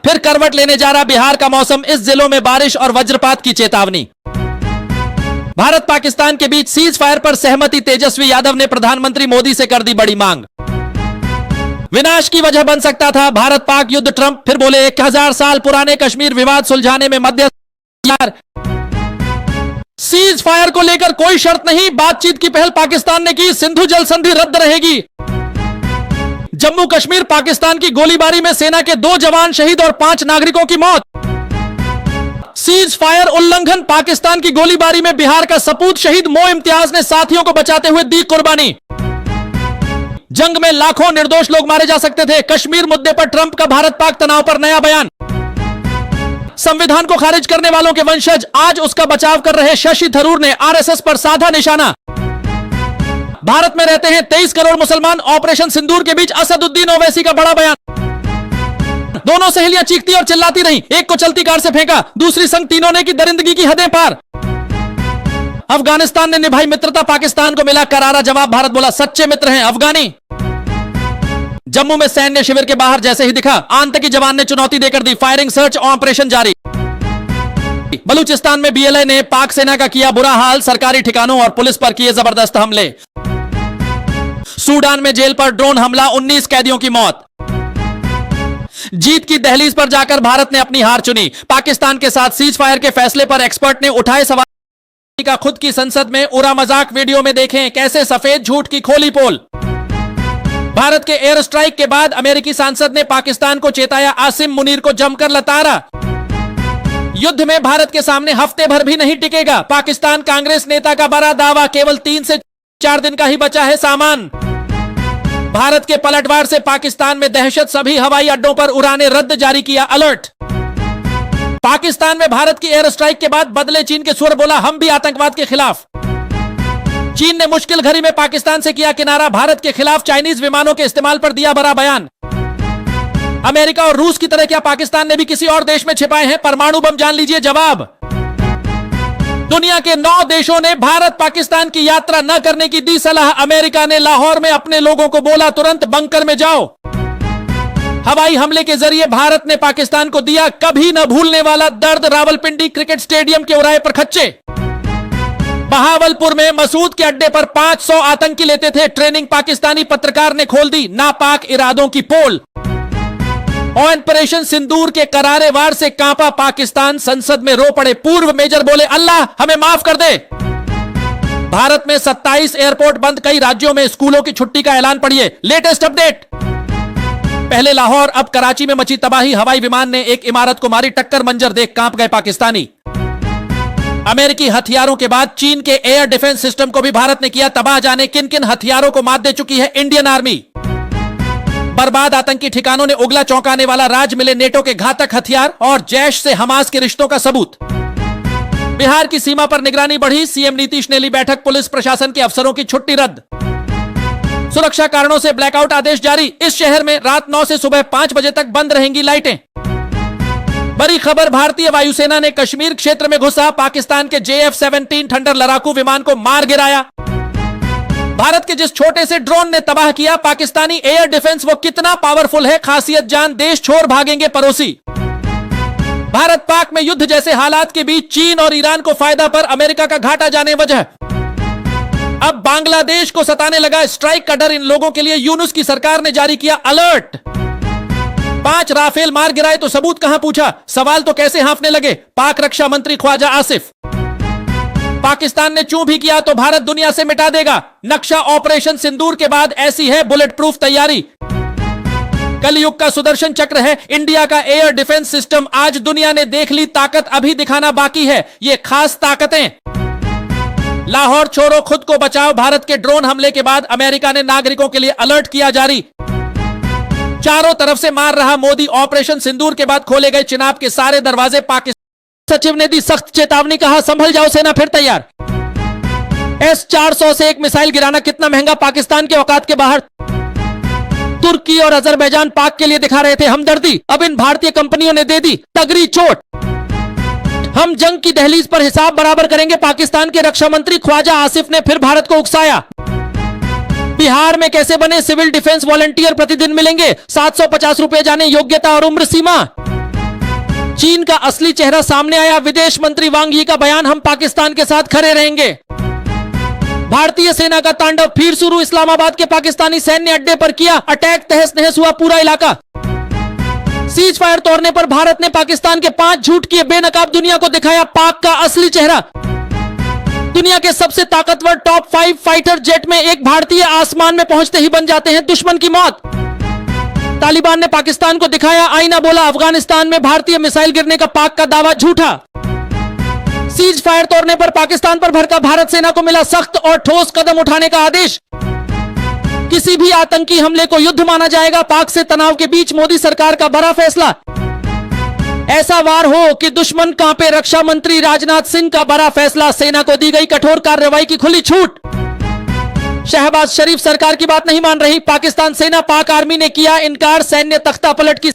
फिर करवट लेने जा रहा बिहार का मौसम, इस जिलों में बारिश और वज्रपात की चेतावनी। भारत पाकिस्तान के बीच सीज फायर पर सहमति, तेजस्वी यादव ने प्रधानमंत्री मोदी से कर दी बड़ी मांग। विनाश की वजह बन सकता था भारत पाक युद्ध, ट्रंप फिर बोले 1000 साल पुराने कश्मीर विवाद सुलझाने में मध्यस्थ। सीज फायर को लेकर कोई शर्त नहीं, बातचीत की पहल पाकिस्तान ने की, सिंधु जल संधि रद्द रहेगी। जम्मू कश्मीर पाकिस्तान की गोलीबारी में सेना के 2 जवान शहीद और 5 नागरिकों की मौत। सीज फायर उल्लंघन, पाकिस्तान की गोलीबारी में बिहार का सपूत शहीद मो इम्तियाज ने साथियों को बचाते हुए दी कुर्बानी। जंग में लाखों निर्दोष लोग मारे जा सकते थे, कश्मीर मुद्दे पर ट्रंप का भारत पाक तनाव पर नया बयान। संविधान को खारिज करने वालों के वंशज, आज उसका बचाव कर रहे शशि थरूर ने आरएसएस पर साधा निशाना। भारत में रहते हैं 23 करोड़ मुसलमान, ऑपरेशन सिंदूर के बीच असदुद्दीन ओवैसी का बड़ा बयान। दोनों सहेलियां चीखती और चिल्लाती रहीं, एक को चलती कार से फेंका, दूसरी संग तीनों ने की दरिंदगी की हदें पार। अफगानिस्तान ने निभाई मित्रता, पाकिस्तान को मिला करारा जवाब, भारत बोला सच्चे मित्र हैं अफगानी। जम्मू में सैन्य शिविर के बाहर जैसे ही दिखा, आतंकी जवान ने चुनौती देकर दी फायरिंग, सर्च ऑपरेशन जारी। बलूचिस्तान में बीएलए ने पाक सेना का किया बुरा हाल, सरकारी ठिकानों और पुलिस पर किए जबरदस्त हमले। सूडान में जेल पर ड्रोन हमला, 19 कैदियों की मौत। जीत की दहलीज पर जाकर भारत ने अपनी हार चुनी, पाकिस्तान के साथ सीज फायर के फैसले पर एक्सपर्ट ने उठाए सवाल का खुद की संसद में उड़ा मजाक। वीडियो में देखें कैसे सफेद झूठ की खोली पोल। भारत के एयर स्ट्राइक के बाद अमेरिकी सांसद ने पाकिस्तान को चेताया, आसिम मुनीर को जमकर लताड़ा। युद्ध में भारत के सामने हफ्ते भर भी नहीं टिकेगा, पाकिस्तान कांग्रेस नेता का बड़ा दावा, केवल 3 से 4 दिन का ही बचा है सामान। भारत के पलटवार से पाकिस्तान में दहशत, सभी हवाई अड्डों पर उड़ानें रद्द, जारी किया अलर्ट। पाकिस्तान में भारत की एयर स्ट्राइक के बाद बदले चीन के सुर, बोला हम भी आतंकवाद के खिलाफ। चीन ने मुश्किल घड़ी में पाकिस्तान से किया किनारा, भारत के खिलाफ चाइनीज विमानों के इस्तेमाल पर दिया बड़ा बयान। अमेरिका और रूस की तरह क्या पाकिस्तान ने भी किसी और देश में छिपाए हैं परमाणु बम, जान लीजिए जवाब। दुनिया के 9 देशों ने भारत पाकिस्तान की यात्रा न करने की दी सलाह, अमेरिका ने लाहौर में अपने लोगों को बोला तुरंत बंकर में जाओ। हवाई हमले के जरिए भारत ने पाकिस्तान को दिया कभी न भूलने वाला दर्द, रावलपिंडी क्रिकेट स्टेडियम के उराए पर खच्चे। बहावलपुर में मसूद के अड्डे पर 500 आतंकी लेते थे ट्रेनिंग, पाकिस्तानी पत्रकार ने खोल दी नापाक इरादों की पोल। ऑपरेशन सिंदूर के करारे वार से कांपा पाकिस्तान, संसद में रो पड़े पूर्व मेजर, बोले अल्लाह हमें माफ कर दे। भारत में 27 एयरपोर्ट बंद, कई राज्यों में स्कूलों की छुट्टी का ऐलान, पढ़िए लेटेस्ट अपडेट। पहले लाहौर अब कराची में मची तबाही, हवाई विमान ने एक इमारत को मारी टक्कर, मंजर देख कांप गए पाकिस्तानी। अमेरिकी हथियारों के बाद चीन के एयर डिफेंस सिस्टम को भी भारत ने किया तबाह, जाने किन किन हथियारों को मात दे चुकी है इंडियन आर्मी। बर्बाद आतंकी ठिकानों ने उगला चौंकाने वाला राज, मिले नेटो के घातक हथियार और जैश से हमास के रिश्तों का सबूत। बिहार की सीमा पर निगरानी बढ़ी, सीएम नीतीश ने ली बैठक, पुलिस प्रशासन के अफसरों की छुट्टी रद्द। सुरक्षा कारणों से ब्लैकआउट आदेश जारी, इस शहर में रात 9 से सुबह 5 बजे तक बंद रहेंगी लाइटें। बड़ी खबर, भारतीय वायुसेना ने कश्मीर क्षेत्र में घुसा, पाकिस्तान के JF-17 थंडर लड़ाकू विमान को मार गिराया। भारत के जिस छोटे से ड्रोन ने तबाह किया पाकिस्तानी एयर डिफेंस, वो कितना पावरफुल है खासियत जान, देश छोड़ भागेंगे पड़ोसी। भारत पाक में युद्ध जैसे हालात के बीच चीन और ईरान को फायदा पर अमेरिका का घाटा जाने वजह। अब बांग्लादेश को सताने लगा स्ट्राइक का डर इन लोगों के लिए, यूनुस की सरकार ने जारी किया अलर्ट। 5 राफेल मार गिराए तो सबूत कहां पूछा, सवाल तो कैसे हाँफने लगे पाक रक्षा मंत्री ख्वाजा आसिफ। पाकिस्तान ने चूं भी किया तो भारत दुनिया से मिटा देगा, नक्शा ऑपरेशन सिंदूर के बाद ऐसी है बुलेट प्रूफ तैयारी। कलयुग का सुदर्शन चक्र है इंडिया का एयर डिफेंस सिस्टम, आज दुनिया ने देख ली ताकत, अभी दिखाना बाकी है ये खास ताकतें। लाहौर छोड़ो खुद को बचाओ, भारत के ड्रोन हमले के बाद अमेरिका ने नागरिकों के लिए अलर्ट किया जारी। चारों तरफ से मार रहा मोदी, ऑपरेशन सिंदूर के बाद खोले गए चिनाब के सारे दरवाजे, पाकिस्तान सचिव ने दी सख्त चेतावनी, कहा संभल जाओ सेना फिर तैयार। S-400 से एक मिसाइल गिराना कितना महंगा, पाकिस्तान के औकात के बाहर। तुर्की और अजरबैजान पाक के लिए दिखा रहे थे हमदर्दी, अब इन भारतीय कंपनियों ने दे दी तगड़ी चोट। हम जंग की दहलीज पर हिसाब बराबर करेंगे, पाकिस्तान के रक्षा मंत्री ख्वाजा आसिफ ने फिर भारत को उकसाया। बिहार में कैसे बने सिविल डिफेंस वॉलंटियर, प्रतिदिन मिलेंगे 750 रुपए, जाने योग्यता और उम्र सीमा। चीन का असली चेहरा सामने आया। विदेश मंत्री वांग यी का बयान, हम पाकिस्तान के साथ खड़े रहेंगे। भारतीय सेना का तांडव फिर शुरू। इस्लामाबाद के पाकिस्तानी सैन्य अड्डे पर किया अटैक, तहस नहस हुआ पूरा इलाका। सीज फायर तोड़ने पर भारत ने पाकिस्तान के 5 झूठ किए बेनकाब दुनिया को दिखाया पाक का असली चेहरा। दुनिया के सबसे ताकतवर टॉप 5 फाइटर जेट में एक भारतीय आसमान में पहुंचते ही बन जाते हैं दुश्मन की मौत। तालिबान ने पाकिस्तान को दिखाया आईना, बोला अफगानिस्तान में भारतीय मिसाइल गिरने का पाक का दावा झूठा। सीज फायर तोड़ने पर पाकिस्तान पर भड़का भारत, सेना को मिला सख्त और ठोस कदम उठाने का आदेश। किसी भी आतंकी हमले को युद्ध माना जाएगा। पाक से तनाव के बीच मोदी सरकार का बड़ा फैसला। ऐसा वार हो कि दुश्मन कांपे, रक्षा मंत्री राजनाथ सिंह का बड़ा फैसला। सेना को दी गई कठोर कार्रवाई की खुली छूट। शहबाज शरीफ सरकार की बात नहीं मान रही। पाकिस्तान सेना पाक आर्मी ने किया इनकार, सैन्य तख्ता पलट की